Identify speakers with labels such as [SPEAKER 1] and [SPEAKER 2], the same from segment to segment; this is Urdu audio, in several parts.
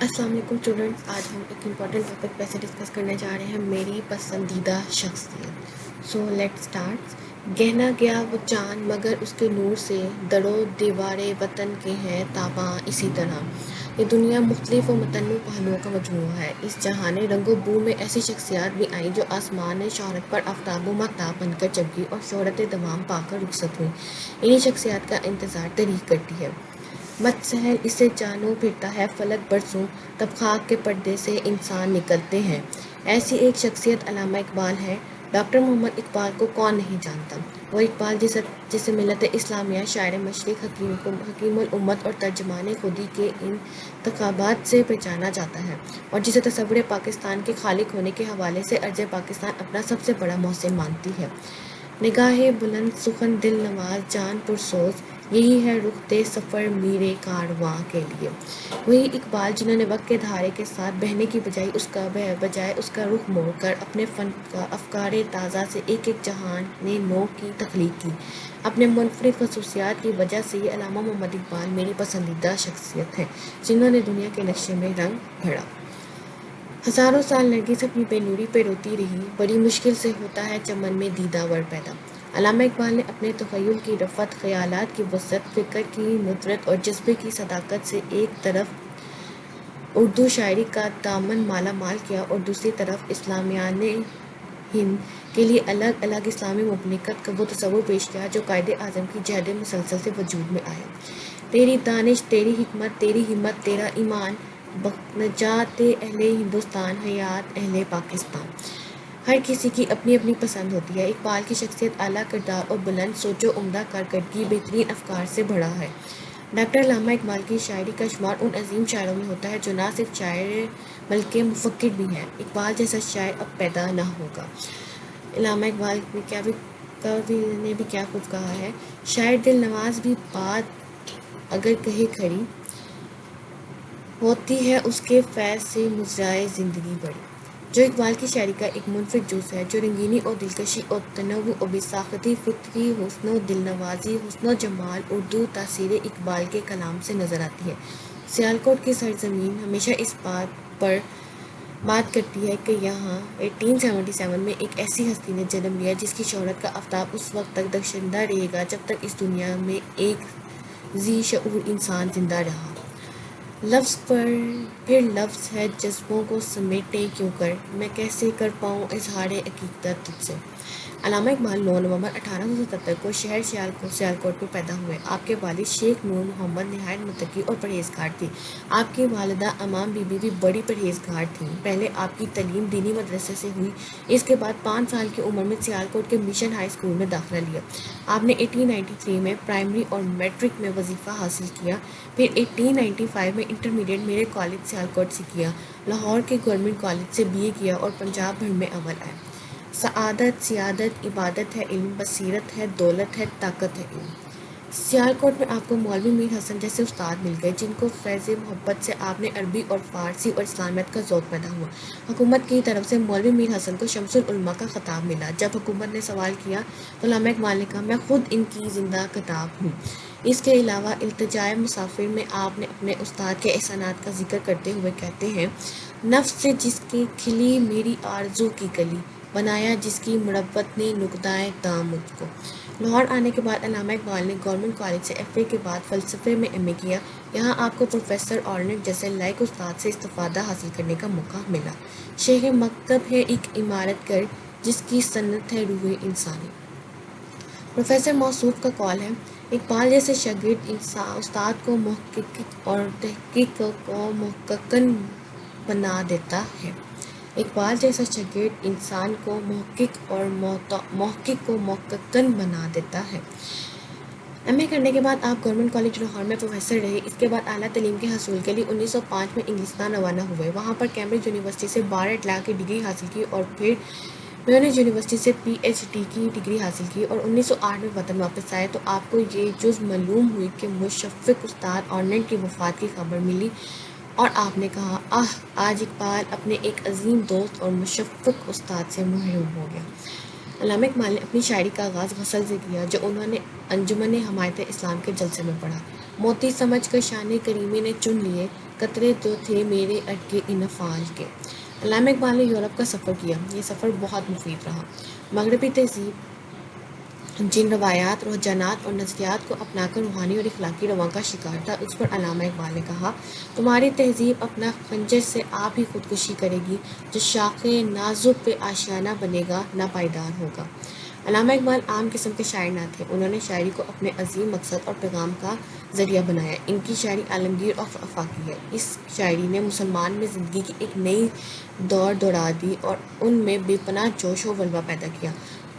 [SPEAKER 1] السلام علیکم اسٹوڈنٹس، آج ہم ایک امپورٹنٹ ٹاپک پہ سے ڈسکس کرنے جا رہے ہیں، میری پسندیدہ شخصیت۔ So let start. گہنا گیا وہ چاند مگر اس کے نور سے، درو دیوارے وطن کے ہیں تاباں اسی طرح۔ یہ دنیا مختلف و متنوع پہلوؤں کا مجموعہ ہے۔ اس جہان رنگ و بو میں ایسی شخصیات بھی آئیں جو آسمان شہرت پر آفتاب و مہتاب بن کر چمکی اور شہرت دوام پا کر رخصت ہوئیں۔ انہی شخصیات کا انتظار تاریخ کرتی ہے۔ مت سہل اسے جانوں پھرتا ہے فلک برسوں، تب خاک کے پردے سے انسان نکلتے ہیں۔ ایسی ایک شخصیت علامہ اقبال ہے۔ ڈاکٹر محمد اقبال کو کون نہیں جانتا؟ وہ اقبال جسے ملت اسلامیہ، شاعر مشرق، حکیم الامت اور ترجمان خودی کے انتخابات سے پہچانا جاتا ہے، اور جسے تصور پاکستان کے خالق ہونے کے حوالے سے ارض پاکستان اپنا سب سے بڑا محسن مانتی ہے۔ نگاہ بلند، سخن دل نواز، جان پرسوز، یہی ہے رخ سفر میرے کارواں کے لیے۔ وہی اقبال جنہوں نے وقت کے دھارے کے ساتھ بہنے کی بجائے اس کا رخ موڑ کر اپنے فن کا افکار تازہ سے ایک جہان نو کی تخلیق کی۔ اپنے منفرد خصوصیات کی وجہ سے یہ علامہ محمد اقبال میری پسندیدہ شخصیت ہیں، جنہوں نے دنیا کے نقشے میں رنگ بھرا۔ ہزاروں سال نرگس اپنی بے نوری پہ روتی رہی، بڑی مشکل سے ہوتا ہے چمن میں دیدہ ور پیدا۔ علامہ اقبال نے اپنے تخیل کی رفت، خیالات کی وسعت، فکر کی ندرت اور جذبے کی صداقت سے ایک طرف اردو شاعری کا دامن مالا مال کیا اور دوسری طرف اسلامیان ہند کے لیے الگ الگ اسلامی مملکت کا وہ تصور پیش کیا جو قائد اعظم کی جہد مسلسل سے وجود میں آیا۔ تیری دانش، تیری حکمت، تیری ہمت، تیرا ایمان، نجات اہل ہندوستان، حیات اہل پاکستان۔ ہر کسی کی اپنی اپنی پسند ہوتی ہے۔ اقبال کی شخصیت اعلیٰ کردار اور بلند سوچ و عمدہ کارکردگی، بہترین افکار سے بھرا ہے۔ ڈاکٹر علامہ اقبال کی شاعری کا شمار ان عظیم شاعروں میں ہوتا ہے جو نہ صرف شاعر بلکہ مفکر بھی ہیں۔ اقبال جیسا شاعر اب پیدا نہ ہوگا۔ علامہ اقبال نے بھی کیا خوب کہا ہے: شاعر دل نواز بھی بات اگر کہے کھری، ہوتی ہے اس کے فیض سے مزرعہ زندگی بڑی۔ جو اقبال کی شاعری کا ایک منفرد جز ہے، جو رنگینی اور دلکشی اور تنوع اور بساختی، فطری حسن و دل نوازی، حسن و جمال، اردو تاثیر اقبال کے کلام سے نظر آتی ہے۔ سیالکوٹ کی سرزمین ہمیشہ اس بات پر بات کرتی ہے کہ یہاں 1877 میں ایک ایسی ہستی نے جنم لیا جس کی شہرت کا آفتاب اس وقت تک درخشندہ رہے گا جب تک اس دنیا میں ایک ذی شعور انسان زندہ رہا۔ لفظ پر پھر لفظ ہے، جذبوں کو سمیٹیں کیوں کر، میں کیسے کر پاؤں اظہار عقیدت تجھ سے۔ علامہ اقبال 9 نومبر 1877 کو شہر سیالکوٹ میں پیدا ہوئے۔ آپ کے والد شیخ نور محمد نہایت متقی اور پرہیزگار تھے۔ آپ کی والدہ امام بی بی بھی بڑی پرہیزگار تھیں۔ پہلے آپ کی تعلیم دینی مدرسے سے ہوئی، اس کے بعد 5 سال کی عمر میں سیالکوٹ کے مشن ہائی اسکول میں داخلہ لیا۔ آپ نے 1893 میں پرائمری اور میٹرک میں وظیفہ حاصل کیا، پھر 1895 میں انٹرمیڈیٹ میرے کالج سیالکوٹ سے کیا، لاہور کے گورنمنٹ کالج سے BA کیا اور پنجاب بھر میں اول آئے۔ سعادت، سیادت، عبادت ہے علم، بصیرت ہے دولت ہے طاقت ہے علم۔ سیالکوٹ میں آپ کو مولوی میر حسن جیسے استاد مل گئے جن کو فیض محبت سے آپ نے عربی اور فارسی اور اسلامیات کا ذوق پیدا ہوا۔ حکومت کی طرف سے مولوی میر حسن کو شمس العلماء کا خطاب ملا۔ جب حکومت نے سوال کیا تو علامہ اقبال نے کہا: میں خود ان کی زندہ کتاب ہوں۔ اس کے علاوہ التجائے مسافر میں آپ نے اپنے استاد کے احسانات کا ذکر کرتے ہوئے کہتے ہیں: نفس سے جس کی کھلی میری آرزو کی کلی، بنایا جس کی مروت نے نقطۂ دام مجھ کو۔ لاہور آنے کے بعد علامہ اقبال نے گورنمنٹ کالج سے FA کے بعد فلسفے میں MA کیا۔ یہاں آپ کو پروفیسر آرنٹ جیسے لائق استاد سے استفادہ حاصل کرنے کا موقع ملا۔ شیخ مکتب ہے ایک عمارت گر، جس کی صنعت ہے روح انسانی۔ پروفیسر موصوف کا قول ہے: اقبال جیسے شاگرد استاد کو محقق اور تحقیق کو محققاً بنا دیتا ہے۔ اقبال جیسا شاگرد انسان کو محقق اور محقق کو محققاً بنا دیتا ہے۔ MA کرنے کے بعد آپ گورنمنٹ کالج لاہور میں پروفیسر رہے۔ اس کے بعد اعلیٰ تعلیم کے حصول کے لیے 1905 میں انگلستان روانہ ہوئے۔ وہاں پر کیمبرج یونیورسٹی سے بار اطلاع کی ڈگری حاصل کی اور پھر میونخ یونیورسٹی سے PhD کی ڈگری حاصل کی، اور 1908 میں وطن واپس آئے تو آپ کو یہ چیز معلوم ہوئی کہ مشفق استاد آرنٹ کی وفات کی خبر ملی، اور آپ نے کہا: آج اقبال اپنے ایک عظیم دوست اور مشفق استاد سے محروم ہو گیا۔ علامہ اقبال نے اپنی شاعری کا آغاز غزل سے کیا، جو انہوں نے انجمن حمایت اسلام کے جلسے میں پڑھا۔ موتی سمجھ کر شان کریمی نے چن لیے قطرے جو تھے میرے اٹکے ان افعال کے۔ علامہ اقبال نے یورپ کا سفر کیا۔ یہ سفر بہت مفید رہا۔ مغربی تہذیب جن روایات، رجحانات اور نظریات کو اپنا کر روحانی اور اخلاقی رواں کا شکار تھا، اس پر علامہ اقبال نے کہا، تمہاری تہذیب اپنا خنجر سے آپ ہی خودکشی کرے گی، جو شاخ نازک پہ آشیانہ بنے گا، نہ پائیدار ہوگا۔ علامہ اقبال عام قسم کے شاعر نہ تھے۔ انہوں نے شاعری کو اپنے عظیم مقصد اور پیغام کا ذریعہ بنایا۔ ان کی شاعری عالمگیر اور آفاقی ہے۔ اس شاعری نے مسلمان میں زندگی کی ایک نئی دوڑ دوڑا دی اور ان میں بے پناہ جوش و ولولہ پیدا کیا۔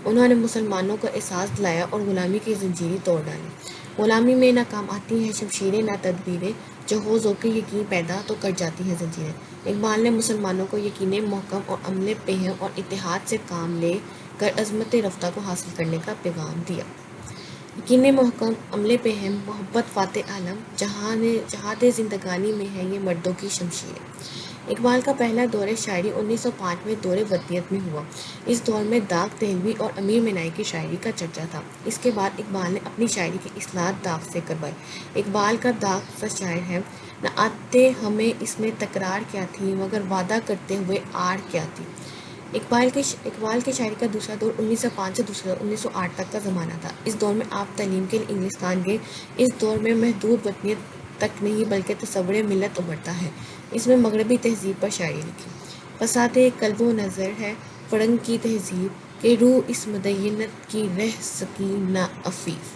[SPEAKER 1] انہوں نے مسلمانوں کو احساس دلایا اور غلامی کی زنجیریں توڑ ڈالیں۔ غلامی میں نہ کام آتی ہیں شمشیریں نہ تدبیریں، جو ہو ذوق یقین پیدا تو کٹ جاتی ہیں زنجیریں۔ اقبال نے مسلمانوں کو یقین محکم اور عمل پہم اور اتحاد سے کام لے کر عظمت رفتہ کو حاصل کرنے کا پیغام دیا۔ یقین محکم، عمل پہم، محبت فاتح عالم، جہاد زندگانی میں ہے یہ مردوں کی شمشیریں۔ اقبال کا پہلا دور شاعری 1905 میں دور وطنیت میں ہوا۔ اس دور میں داغ دہلوی اور امیر مینائی کی شاعری کا چرچا تھا۔ اس کے بعد اقبال نے اپنی شاعری کی اصلاح داغ سے کروائی۔ اقبال کا داغ سا شاعر ہے، نہ آتے ہمیں اس میں تکرار کیا تھی، مگر وعدہ کرتے ہوئے آڑ کیا تھی۔ اقبال کی شاعری کا دوسرا دور 1905 سے 1908 تک کا زمانہ تھا۔ اس دور میں آپ تعلیم کے لیے انگلستان گئے۔ اس دور میں محدود وطنیت تک نہیں بلکہ تصور ملت ابھرتا ہے۔ اس میں مغربی تہذیب پر شاعری لکھی۔ فساد قلب و نظر ہے فرنگ کی تہذیب، کہ روح اس مدینت کی رہ سکی نہ عفیف۔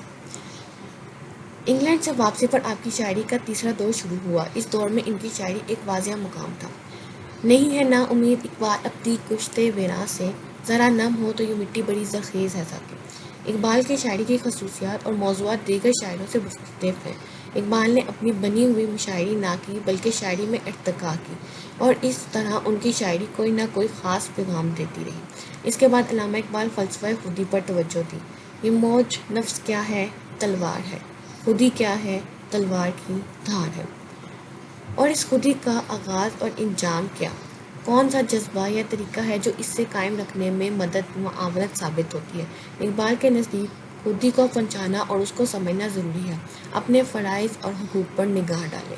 [SPEAKER 1] انگلینڈ سے واپسی پر آپ کی شاعری کا تیسرا دور شروع ہوا۔ اس دور میں ان کی شاعری ایک واضح مقام تھا۔ نہیں ہے نا امید اقبال اپنی کشتے ویراں سے، ذرا نم ہو تو یہ مٹی بڑی زرخیز ہے ساقی۔ اقبال کی شاعری کی خصوصیات اور موضوعات دیگر شاعروں سے مختلف ہیں۔ اقبال نے اپنی بنی ہوئی مشاعری نہ کی بلکہ شاعری میں ارتقا کی، اور اس طرح ان کی شاعری کوئی نہ کوئی خاص پیغام دیتی رہی۔ اس کے بعد علامہ اقبال فلسفہ خودی پر توجہ دی۔ یہ موج نفس کیا ہے؟ تلوار ہے۔ خودی کیا ہے؟ تلوار کی دھار ہے۔ اور اس خودی کا آغاز اور انجام کیا؟ کون سا جذبہ یا طریقہ ہے جو اس سے قائم رکھنے میں مدد معاونت ثابت ہوتی ہے؟ اقبال کے نزدیک خودی کو پہچانا اور اس کو سمجھنا ضروری ہے۔ اپنے فرائض اور حقوق پر نگاہ ڈالیں۔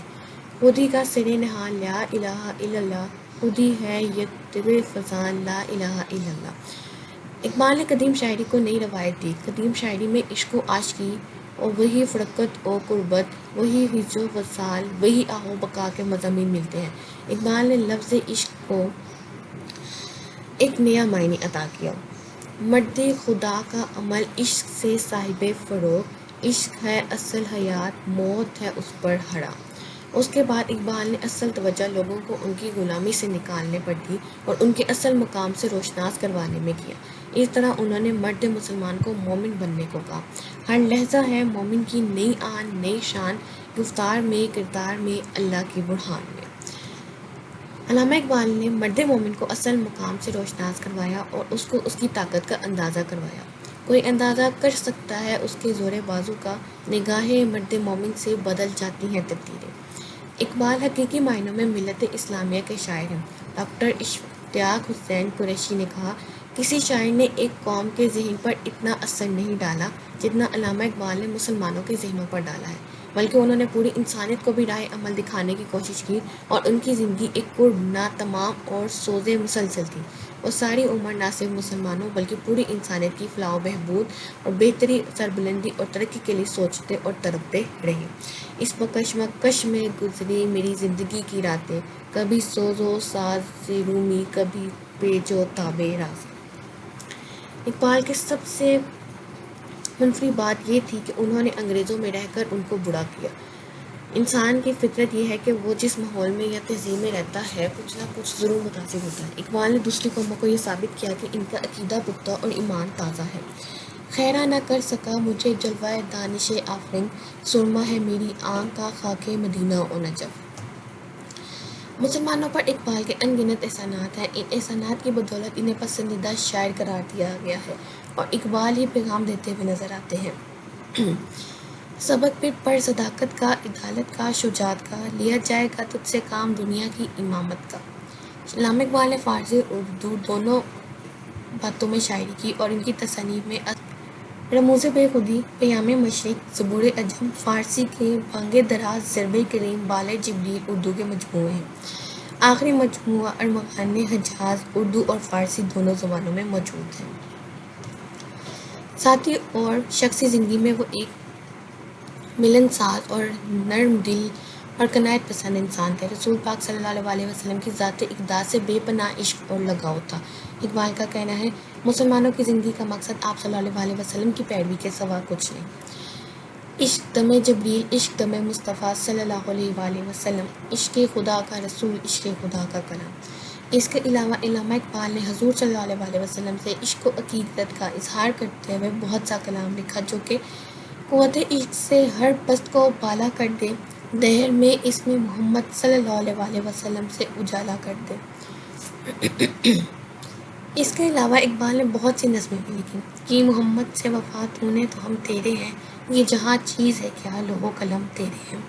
[SPEAKER 1] خودی کا سر نہاں لا الہ الا اللہ، خودی ہے یتر فضان لا الہ الا اللہ۔ اقبال نے قدیم شاعری کو نئی روایت دی۔ قدیم شاعری میں عشق و عاشقی اور وہی فرقت و قربت، وہی ہجر و وصال، وہی آہ و بقا کے مضامین ملتے ہیں۔ اقبال نے لفظ عشق کو ایک نیا معنی عطا کیا۔ مرد خدا کا عمل عشق سے صاحب فروغ، عشق ہے اصل حیات، موت ہے اس پر حرام۔ اس کے بعد اقبال نے اصل توجہ لوگوں کو ان کی غلامی سے نکالنے پر دی اور ان کے اصل مقام سے روشناس کروانے میں کیا۔ اس طرح انہوں نے مرد مسلمان کو مومن بننے کو کہا۔ ہر لحظہ ہے مومن کی نئی آن، نئی شان، گفتار میں، کردار میں، اللہ کی برہان میں۔ علامہ اقبال نے مرد مومن کو اصل مقام سے روشناس کروایا اور اس کو اس کی طاقت کا اندازہ کروایا۔ کوئی اندازہ کر سکتا ہے اس کے زور بازو کا، نگاہیں مرد مومن سے بدل جاتی ہیں تقدیریں۔ اقبال حقیقی معنوں میں ملت اسلامیہ کے شاعر ہیں۔ ڈاکٹر اشتیاق حسین قریشی نے کہا، کسی شاعر نے ایک قوم کے ذہن پر اتنا اثر نہیں ڈالا جتنا علامہ اقبال نے مسلمانوں کے ذہنوں پر ڈالا ہے، بلکہ انہوں نے پوری انسانیت کو بھی راہ عمل دکھانے کی کوشش کی، اور ان کی زندگی ایک قرب نہ تمام اور سوز مسلسل تھی۔ وہ ساری عمر نہ صرف مسلمانوں بلکہ پوری انسانیت کی فلاح و بہبود اور بہتری، سربلندی اور ترقی کے لیے سوچتے اور تڑپتے رہے۔ اس کشمکش میں گزری میری زندگی کی راتیں، کبھی سوز و ساز رومی، کبھی پیچ و تاب راز۔ اقبال کی سب سے منفرد بات یہ تھی کہ انہوں نے انگریزوں میں رہ کر ان کو برا کیا۔ انسان کی فطرت یہ ہے کہ وہ جس ماحول میں یا تہذیب میں رہتا ہے کچھ نہ کچھ ضرور متاثر ہوتا ہے۔ اقبال نے دوسری قوموں کو یہ ثابت کیا کہ ان کا عقیدہ پختہ اور ایمان تازہ ہے۔ خیرہ نہ کر سکا مجھے جلوہ دانش آفرین، سرما ہے میری آنکھ کا خاک مدینہ و نجف۔ مسلمانوں پر اقبال کے ان گنت احسانات ہیں۔ ان احسانات کی بدولت انہیں پسندیدہ شاعر قرار دیا گیا ہے اور اقبال ہی پیغام دیتے ہوئے نظر آتے ہیں۔ سبق پھر پڑھ صداقت کا، عدالت کا، شجاعت کا، لیا جائے گا تجھ سے کام دنیا کی امامت کا۔ علامہ اقبال نے فارسی اور اردو دونوں باتوں میں شاعری کی اور ان کی تصانیف میں رموز بے خودی، پیام مشرق، زبور عجم، فارسی کے بانگ دراز، ضرب کریم، بال جبریل اردو کے مجموعے ہیں۔ آخری مجموعہ ارمغان حجاز اردو اور فارسی دونوں زبانوں میں موجود ہے۔ ذاتی اور شخصی زندگی میں وہ ایک ملنساز اور نرم دل اور قناعت پسند انسان تھے۔ رسول پاک صلی اللہ علیہ وسلم کی ذات اقدس سے بے پناہ عشق اور لگاؤ تھا۔ اقبال کا کہنا ہے، مسلمانوں کی زندگی کا مقصد آپ صلی اللہ علیہ وسلم کی پیروی کے سوا کچھ نہیں۔ عشق دم جبریل، عشق دم مصطفیٰ صلی اللہ علیہ وآلہ وسلم، عشق خدا کا رسول، عشق خدا کا کلام۔ اس کے علاوہ علامہ اقبال نے حضور صلی اللہ علیہ وآلہ وسلم سے عشق و عقیدت کا اظہار کرتے ہوئے بہت سا کلام لکھا جو کہ قوت عشق سے ہر پست کو بالا کر دے، دہر میں اسم محمد صلی اللہ علیہ وآلہ وسلم سے اجالا کر دے۔ اس کے علاوہ اقبال نے بہت سی نظمیں بھی لکھی کہ محمد سے وفات ہونے تو ہم تیرے ہیں، یہ جہاں چیز ہے کیا لوح و قلم تیرے ہیں۔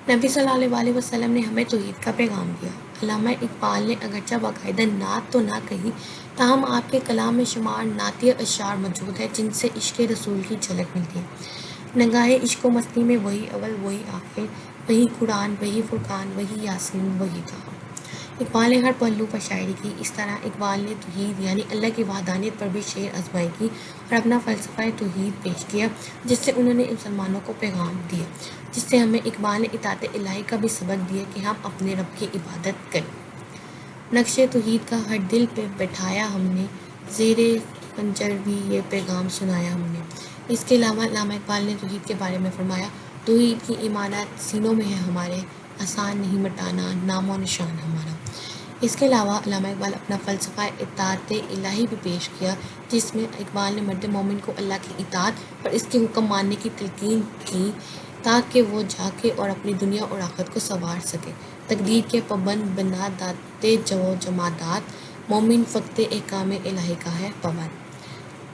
[SPEAKER 1] نبی صلی اللہ علیہ وآلہ وسلم نے ہمیں توحید کا پیغام دیا۔ علامہ اقبال نے اگرچہ باقاعدہ نعت تو نہ کہی، تاہم آپ کے کلام میں شمار نعتیہ اشعار موجود ہے جن سے عشق رسول کی جھلک ملتی ہے۔ نگاہ عشق و مستی میں وہی اول وہی آخر، وہی قرآن وہی فرقان وہی یاسین وہی طٰہٰ۔ اقبال نے ہر پہلو پر شاعری کی۔ اس طرح اقبال نے توحید یعنی اللہ کی وحدانیت پر بھی شعر آزمائی کی اور اپنا فلسفہ توحید پیش کیا، جس سے انہوں نے مسلمانوں کو پیغام دیا، جس سے ہمیں اقبال نے اطاعت الہی کا بھی سبق دیا کہ ہم اپنے رب کی عبادت کریں۔ نقش توحید کا ہر دل پہ بٹھایا ہم نے، زیر خنجر بھی یہ پیغام سنایا ہم نے۔ اس کے علاوہ علامہ اقبال نے توحید کے بارے میں فرمایا، توحید کی ایمانت سینوں میں ہے ہمارے، آسان نہیں مٹانا نام و نشان ہمارا۔ اس کے علاوہ علامہ اقبال اپنا فلسفہ اطاعت الہی بھی پیش کیا، جس میں اقبال نے مرد مومن کو اللہ کی اطاعت اور اس کے حکم ماننے کی تلقین کی تاکہ وہ جاگے اور اپنی دنیا اور آخرت کو سنوار سکے۔ تقدیر کے پابند بنا داتے جو جمادات، مومن فقط احکام الہی کا ہے پابند۔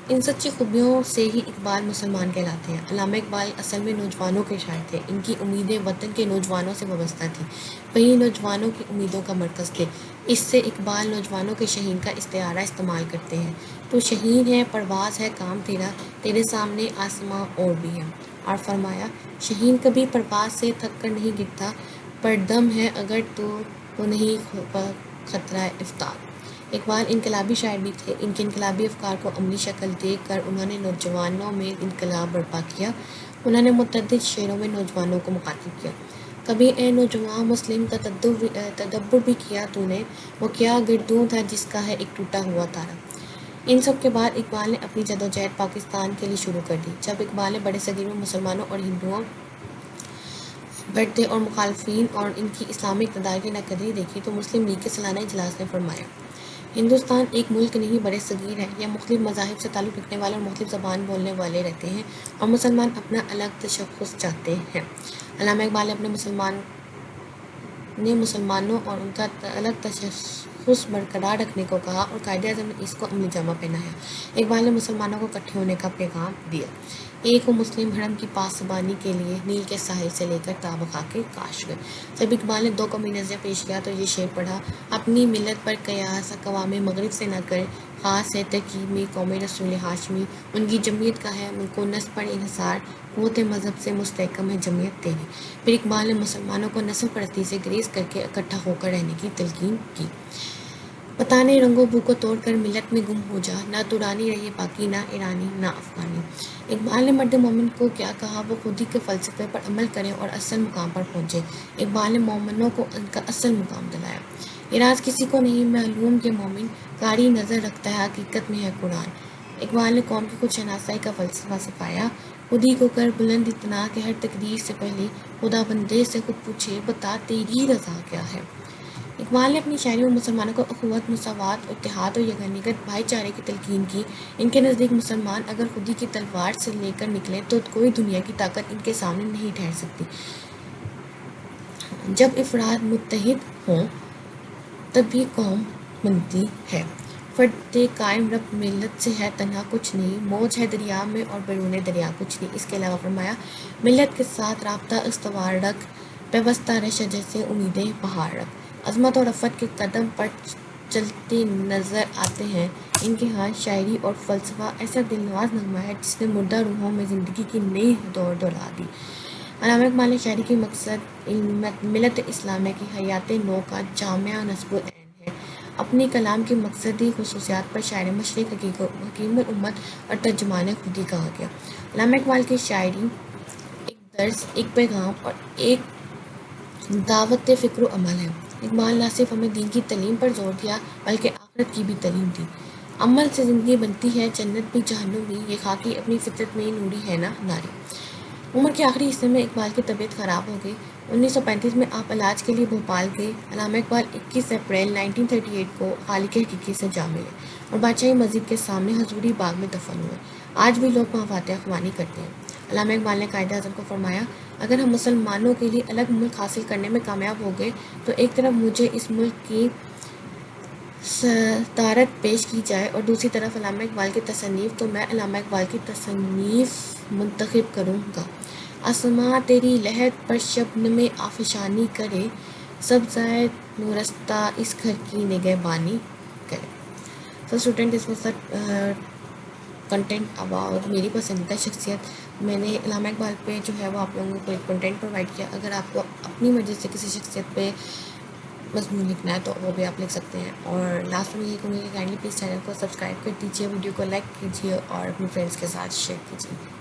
[SPEAKER 1] ان سچی خوبیوں سے ہی اقبال مسلمان کہلاتے ہیں۔ علامہ اقبال اصل میں نوجوانوں کے شاعر تھے۔ ان کی امیدیں وطن کے نوجوانوں سے وابستہ تھیں، وہی نوجوانوں کی امیدوں کا مرکز تھے۔ اس سے اقبال نوجوانوں کے شہین کا استعارہ استعمال کرتے ہیں۔ تو شہین ہے، پرواز ہے کام تیرا، تیرے سامنے آسماں اور بھی ہے۔ اور فرمایا، شہین کبھی پرواز سے تھک کر نہیں گرتا، پر دم ہے اگر تو نہیں خطرہ افتاد۔ اقبال انقلابی شاعر بھی تھے۔ ان کے انقلابی افکار کو عملی شکل دے کر انہوں نے نوجوانوں میں انقلاب برپا کیا۔ انہوں نے متعدد شعروں میں نوجوانوں کو مخاطب کیا۔ کبھی اے نوجواں مسلم تدبر بھی کیا تو نے، وہ کیا گردوں تھا جس کا ہے ایک ٹوٹا ہوا تارا۔ ان سب کے بعد اقبال نے اپنی جدوجہد پاکستان کے لیے شروع کر دی۔ جب اقبال نے بڑے صغیر میں مسلمانوں اور ہندوؤں بڑھتے اور مخالفین اور ان کی اسلامی اقتدار کی ناقدری دیکھی تو مسلم لیگ کے سالانہ اجلاس نے فرمایا، ہندوستان ایک ملک نہیں بڑے صغیر ہے، یہ مختلف مذاہب سے تعلق رکھنے والے اور مختلف زبان بولنے والے رہتے ہیں اور مسلمان اپنا الگ تشخص چاہتے ہیں۔ علامہ اقبال نے مسلمانوں اور ان کا الگ تشخص برقرار رکھنے کو کہا اور قائد اعظم نے اس کو عملی جامہ پہنایا۔ اقبال نے مسلمانوں کو اکٹھے ہونے کا پیغام دیا، ایک ہو مسلم حرم کی پاسبانی کے لیے، نیل کے ساحل سے لے کر تاب خاک کاشغر۔ جب اقبال نے 2 قومی نظریہ پیش کیا تو یہ شعر پڑھا، اپنی ملت پر قیاس اقوام مغرب سے نہ کر، خاص ہے ترکیب میں قوم رسول ہاشمی، ان کی جمعیت کا ہے ملک و نسب پر انحصار، قوت مذہب سے مستحکم ہے جمعیت تیری۔ پھر اقبال نے مسلمانوں کو نسل پرستی سے گریز کر کے اکٹھا ہو کر رہنے کی تلقین کی۔ بتانے رنگ و بو کو توڑ کر ملت میں گم ہو جا، نہ تورانی رہے باقی، نہ ایرانی نہ افغانی۔ اقبال نے مرد مومن کو کیا کہا، وہ خودی کے فلسفے پر عمل کریں اور اصل مقام پر پہنچے۔ اقبال نے مومنوں کو ان کا اصل مقام دلایا۔ یہ راز کسی کو نہیں معلوم کہ مومن قاری نظر رکھتا ہے حقیقت میں ہے قرآن۔ اقبال نے قوم کی خود شناسائی کا فلسفہ سکھایا، خودی کو کر بلند اتنا کہ ہر تقدیر سے پہلے خدا بندے سے خود پوچھے، بتا تیری رضا کیا ہے۔ اقبال نے اپنی شاعری میں مسلمانوں کو اخوت، مساوات، اتحاد اور یگانگت، بھائی چارے کی تلقین کی۔ ان کے نزدیک مسلمان اگر خودی کی تلوار سے لے کر نکلیں تو کوئی دنیا کی طاقت ان کے سامنے نہیں ٹھہر سکتی۔ جب افراد متحد ہوں تبھی قوم بنتی ہے۔ فرد قائم رب ملت سے ہے تنہا کچھ نہیں، موج ہے دریا میں اور بیرون دریا کچھ نہیں۔ اس کے علاوہ فرمایا، ملت کے ساتھ رابطہ استوار رکھ، پیوستہ رہ شجر سے امیدیں بہار رکھ۔ عظمت اور رفعت کے قدم پر چلتے نظر آتے ہیں۔ ان کے ہاں شاعری اور فلسفہ ایسا دلنواز نغمہ ہے جس نے مردہ روحوں میں زندگی کی نئی دور دوڑا دی۔ علامہ اقبال نے شاعری کی مقصد ملت اسلامیہ کی حیات نو کا جامع نصب العین ہے۔ اپنی کلام کی مقصدی خصوصیات پر شاعر مشرق، حکیم الامت اور ترجمان خودی کہا گیا۔ علامہ اقبال کی شاعری ایک درس، ایک پیغام اور ایک دعوت فکر و عمل ہے۔ اقبال نہ صرف ہمیں دین کی تعلیم پر زور دیا بلکہ آخرت کی بھی تعلیم دی۔ عمل سے زندگی بنتی ہے، جنت بھی جہنم بھی، یہ خاکی اپنی فطرت میں نوری ہے نا ناری۔ عمر کے آخری حصے میں اقبال کی طبیعت خراب ہو گئی۔ 1935 میں آپ علاج کے لیے بھوپال گئے۔ علامہ اقبال 21 اپریل 1938 کو خالق حقیقی سے جا ملے اور بادشاہی مسجد کے سامنے حضوری باغ میں دفن ہوئے۔ آج بھی لوگ وہاں فاتحہ خوانی کرتے ہیں۔ علامہ اقبال نے قائد اعظم کو فرمایا، اگر ہم مسلمانوں کے لیے الگ ملک حاصل کرنے میں کامیاب ہو گئے تو ایک طرف مجھے اس ملک کی صدارت پیش کی جائے اور دوسری طرف علامہ اقبال کی تصنیف، تو میں علامہ اقبال کی تصنیف منتخب کروں گا۔ آسماں تیری لحد پر شبنم آفشانی کرے، سبزۂ نورستہ اس گھر کی نگہبانی کرے۔ So student, this was the content about میری پسندیدہ شخصیت۔ میں نے علامہ اقبال پہ جو ہے وہ آپ لوگوں کو ایک کنٹینٹ پرووائڈ کیا۔ اگر آپ کو اپنی مرضی سے کسی شخصیت پہ مضمون لکھنا ہے تو وہ بھی آپ لکھ سکتے ہیں۔ اور لاسٹ میں یہ کہوں گی کہ کائنڈلی پلیز چینل کو سبسکرائب کر دیجیے، ویڈیو کو لائک کیجیے اور اپنے فرینڈس کے ساتھ شیئر کیجیے۔